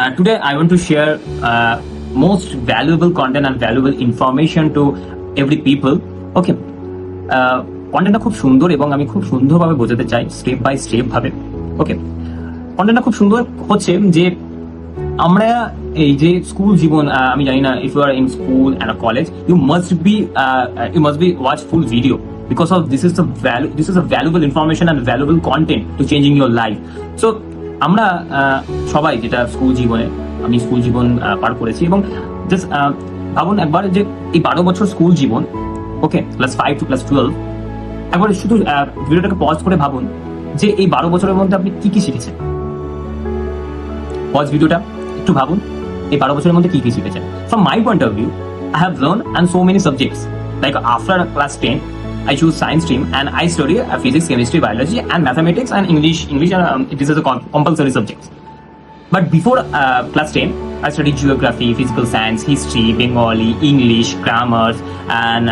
Today, I want to share most valuable content and valuable information to every people. Okay, কন্টেন্টটা খুব সুন্দর এবং আমি খুব সুন্দরভাবে বোঝাতে চাই স্টেপ বাই স্টেপ ভাবে। ওকে, কন্টেন্টটা খুব সুন্দর হচ্ছে যে আমরা এই যে স্কুল জীবন, আমি জানি না if you are in school and college you must be watch full video because of this is a valuable information and valuable content to changing your life. So আমরা সবাই যেটা স্কুল জীবনে, আমি স্কুল জীবন পার করেছি এবং জাস্ট ভাবুন একবার যে এই 12 বছর স্কুল জীবন, ওকে, ক্লাস 5 টু ক্লাস 12, একবার শুধু ভিডিওটাকে পজ করে ভাবুন যে এই 12 বছরের মধ্যে আপনি কি কি শিখেছেন। পজ ভিডিওটা, একটু ভাবুন এই 12 বছরের মধ্যে কি কি শিখেছেন। From my point of view, I have learned and so many subjects. Like after class 10, I choose science stream and I study physics, chemistry, biology, and mathematics and English. It is a compulsory subject. But before class 10, I studied geography, physical science, history, Bengali, English, grammar, and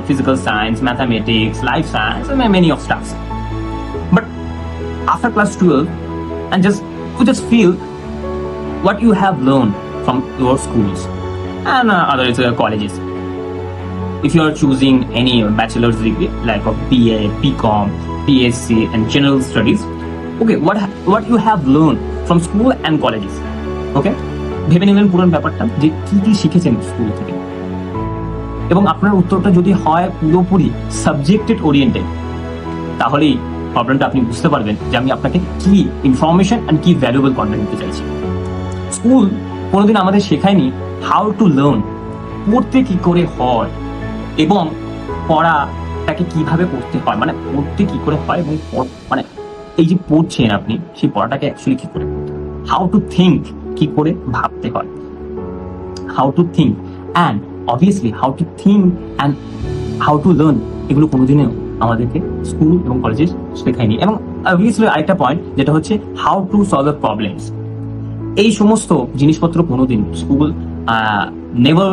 physical science, mathematics, life science, and many of stuff. But after class 12, and you just feel what you have learned from your schools and other colleges. If you are choosing any bachelor's degree like a BA, BCom, BSc and general studies, okay, what you have learned from school and colleges, okay, ভেবে নেবেন পুরো ব্যাপারটা যে কি কি শিখেছেন school থেকে, এবং আপনার উত্তরটা যদি হয় পুরোপুরি সাবজেক্টেড ওরিয়েন্টেড, তাহলেই প্রবলেমটা আপনি বুঝতে পারবেন যে আমি আপনাকে কি ইনফরমেশন অ্যান্ড কি ভ্যালুয়েবল কন্টেন্ট দিতে চাইছি। স্কুল কোনোদিন আমাদের শেখায়নি হাউ টু লার্ন, পড়তে কি করে হয় এবং পড়াটাকে কিভাবে করতে হয়, মানে পড়তে কি করে হয় এবং মানে এই যে পড়ছেন আপনি সেই পড়াটাকে অ্যাকচুয়ালি কি করে করতে হয়, হাউ টু থিঙ্ক, কি করে ভাবতে হয়, how to think and obviously how to think and how to learn, এগুলো কোনোদিনও আমাদেরকে স্কুল এবং কলেজে শেখায়নি। এবং অবভিয়াসলি আরেকটা পয়েন্ট যেটা হচ্ছে how to solve the problems, এই সমস্ত জিনিসপত্র কোনোদিন school never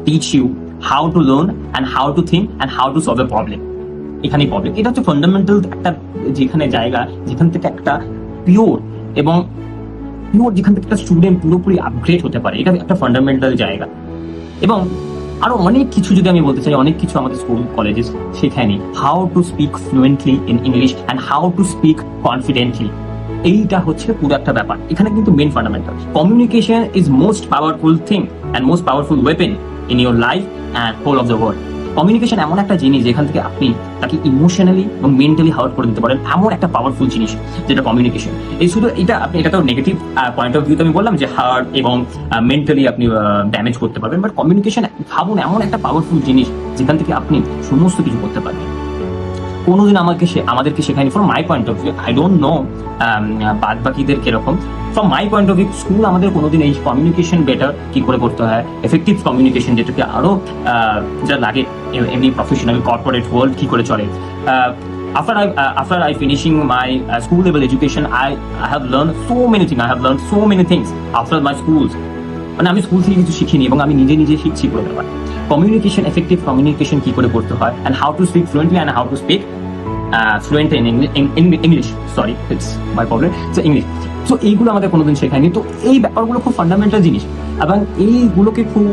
teach you how to learn and how to think and how to solve a problem. এখানেই প্রবলেম, এটা হচ্ছে ফান্ডামেন্টাল একটা যেখানে জায়গা যেখান থেকে একটা পিওর যেখান থেকে একটা স্টুডেন্ট পুরোপুরি আপগ্রেড হতে পারে, এটা একটা ফান্ডামেন্টাল জায়গা। এবং আরো অনেক কিছু যদি আমি বলতে চাই, অনেক কিছু আমাদের স্কুল কলেজে শেখায়নি, how to speak fluently in English and how to speak confidently, এইটা হচ্ছে পুরো একটা ব্যাপার। এখানে কিন্তু main fundamental communication is most powerful thing and most powerful weapon in your life and whole of the world. Communication এমন একটা জিনিস যেখান থেকে আপনি তাকে ইমোশনালি এবং মেন্টালি হার্ট করে দিতে পারেন, এমন একটা পাওয়ারফুল জিনিস যেটা কমিউনিকেশন। এই শুধু এটা তো নেগেটিভ পয়েন্ট অফ ভিউতে আমি বললাম যে হার্ট এবং মেন্টালি আপনি ড্যামেজ করতে পারবেন, বাট কমিউনিকেশন ভাবুন এমন একটা পাওয়ারফুল জিনিস যেখান থেকে আপনি সমস্ত কিছু করতে পারবেন। কোনোদিন আমাদেরকে শেখায়নি। From my point of view, I don't know বাদ বাকিদের কিরকম, from my point of view school আমাদের কোনোদিন এই কমিউনিকেশন বেটার কি করে করতে হয়, এফেক্টিভ কমিউনিকেশন যেটাকে আরো যা লাগে এমনি প্রফেশনাল কর্পোরেট ওয়ার্ল্ড কি করে চলে। After I finishing my school level education, I have learned so many things after my schools. মানে আমি স্কুল থেকে কিছু শিখিনি এবং আমি নিজে শিখছি করে ব্যাপার। কমিউনিকেশন, এফেক্টিভ কমিউনিকেশন কি করে করতে হয়, and how to speak fluently and how to speak fluent in English. Sorry, it's my problem. So English. So এইগুলো আমাদের কোনোদিন শেখায়নি। তো এই ব্যাপারগুলো খুব ফান্ডামেন্টাল জিনিস এবং এইগুলোকে খুব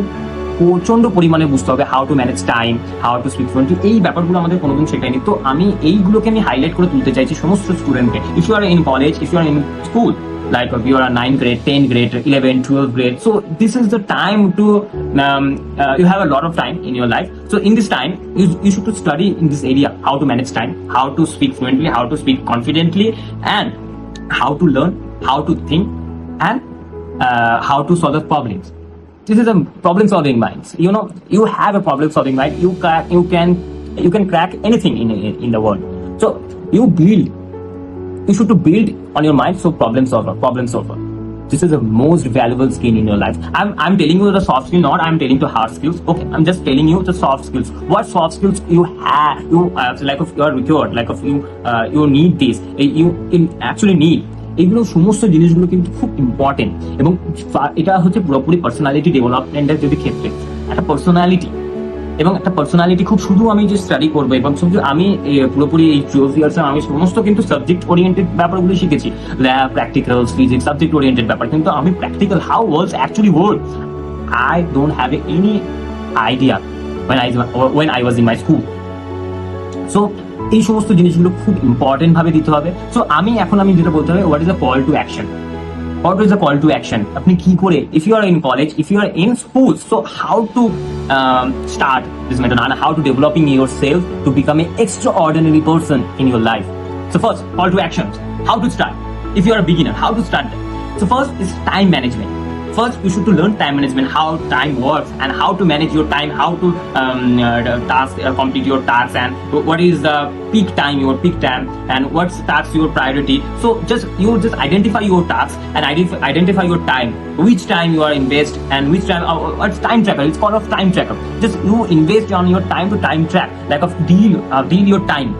প্রচন্ড পরিমাণে বুঝতে হবে। How to manage time, how to speak fluently, এই ব্যাপারগুলো আমাদের কোনোদিন শেখায়নি। তো আমি এইগুলোকে হাইলাইট করে তুলতে চাইছি সমস্ত স্টুডেন্টকে। If you are in college, if you are in school, like if you are a 9th grade, 10th grade, 11th, 12th grade, so this is the time to you have a lot of time in your life. So in this time you should to study in this area, how to manage time, how to speak fluently, how to speak confidently, and how to learn, how to think, and how to solve the problems. This is a problem solving mind. You know, you have a problem solving mind, you can crack anything in the world. So you should to build on your mind, so problem solver. This is the most valuable skill in your life. I'm telling you the soft skill, not I'm telling you hard skills. Okay, I'm just telling you the soft skills. What soft skills you have, like if you are required, like if you need this, you actually need. এগুলো সমস্ত জিনিসগুলো কিন্তু খুব important এবং এটা হচ্ছে পুরোপুরি personality ডেভেলপমেন্টের যদি ক্ষেত্রে একটা পার্সোনালিটি এবং একটা পার্সোনালিটি খুব শুধু আমি যে স্টাডি করবো এবং শুধু আমি পুরোপুরি এই 12 ইয়ার্স আমি সমস্ত কিন্তু সাবজেক্ট ওরিয়েন্টেড ব্যাপারগুলো শিখেছি, lab, practicals, physics, subject oriented ব্যাপার, কিন্তু আমি practical how worlds actually work I don't have any idea when I was in my school. So এই সমস্ত জিনিসগুলো খুব ইম্পর্টেন্ট ভাবে দিতে হবে। সো আমি যেটা বলতে হবে, what is the call to action? What is the call to action? আপনি কি করে, if you are in college, if you are in school, so how to start this method and how to developing yourself to become an extraordinary person in your life. So first, call to action. How to start? If you are a beginner, how to start that? So first is time management. First, you should to learn time management, how time works and how to manage your time, how to complete your tasks, and what is the your peak time, and what's tasks your priority. So you just identify your tasks and identify your time, which time you are invest and which time. What's time tracker? It's called of time tracker. Just you invest on your time to time track, like of deal your time.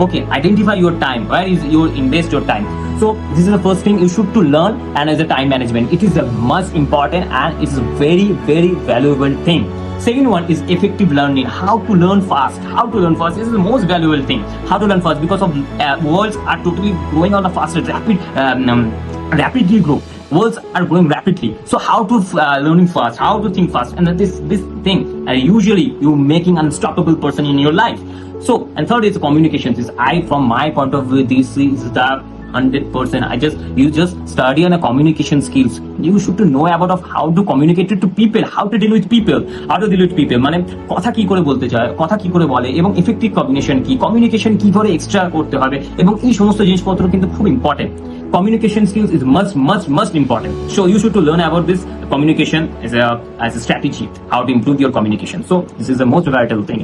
Okay, identify your time. Where is you invest your time? So this is the first thing you should to learn, and as a time management, it is the most important and it's a very valuable thing. Second one is effective learning. How to learn fast? This is the most valuable thing. How to learn fast, because of worlds are totally going on a faster, rapidly grow. Worlds are growing rapidly. So how to learning fast? How to think fast? And this thing usually you making unstoppable person in your life. So, and third is communications. From my point of view, this is the 100%. You just study on a communication skills. You should to know about of how to communicate to people, how to deal with people. মানে কথা কি করে বলতে চায়, কথা কি করে বলে, এবং এফেক্টিভ কমিউনিকেশন কি করে এক্সট্রা করতে হবে, এবং এই সমস্ত জিনিসপত্র কিন্তু খুব important. Communication skills is much important. So you should to learn about this communication as a strategy, how to improve your communication. So this is the most vital thing.